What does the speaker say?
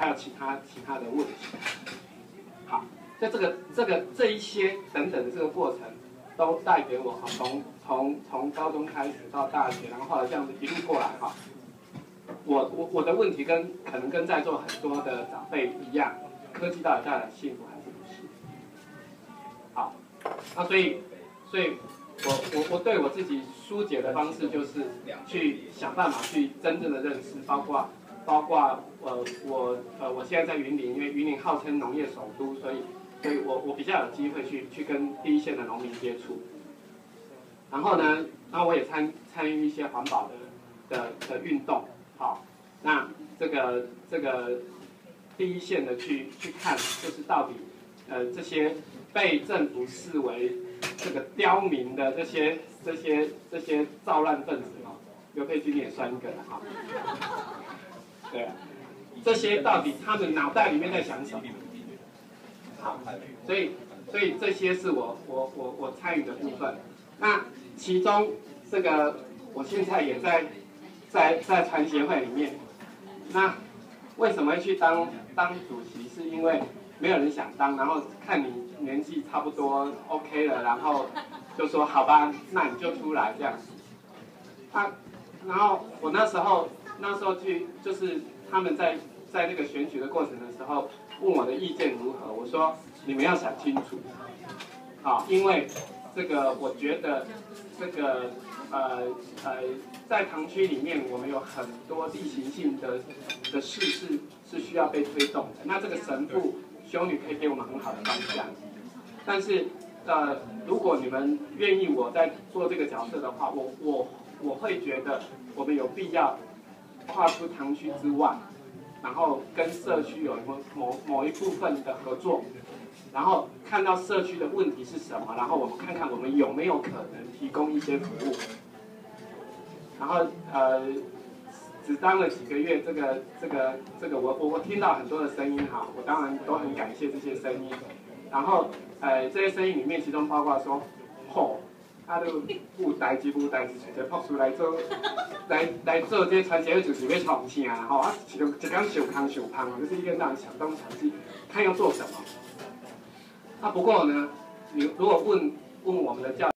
还有其他的问题。好，在这一些等等的这个过程，都带给我从高中开始到大学，然后后来这样子一路过来哈。我的问题可能跟在座很多的长辈一样，科技到底带来幸福还是不幸？好，那所以我对我自己疏解的方式就是去想办法去真正的认识，包括我现在在云林，因为云林号称农业首都，所以我比较有机会去跟第一线的农民接触。然后呢，我也参与一些环保的运动，好，那这个第一线的去看，就是到底这些被政府视为这个刁民的这些造乱分子哦，刘佩君也算一个了哈。对啊，这些到底他们脑袋里面在想什么？好，所以这些是我参与的部分。那其中这个我现在也在传协会里面。那为什么会去当主席？是因为没有人想当，然后看你年纪差不多 OK 了，然后就说好吧，那你就出来这样。然后我那时候去，就是他们在那个选举的过程的时候，问我的意见如何，我说你们要想清楚，啊，因为这个我觉得这个在堂区里面，我们有很多例行性的事是需要被推动的。那这个神父、修女可以给我们很好的方向，但是如果你们愿意我在做这个角色的话，我会觉得我们有必要跨出堂区之外，然后跟社区有某一部分的合作，然后看到社区的问题是什么，然后我们看看我们有没有可能提供一些服务。然后只当了几个月，这个我听到很多的声音哈，我当然都很感谢这些声音。然后这些声音里面，其中包括说，他都有代志，找一个博士来做这些传协会主席要创啥啊？吼啊，一天上康，就是一个让想东想西，看要做什么。不过呢，你如果问我们的教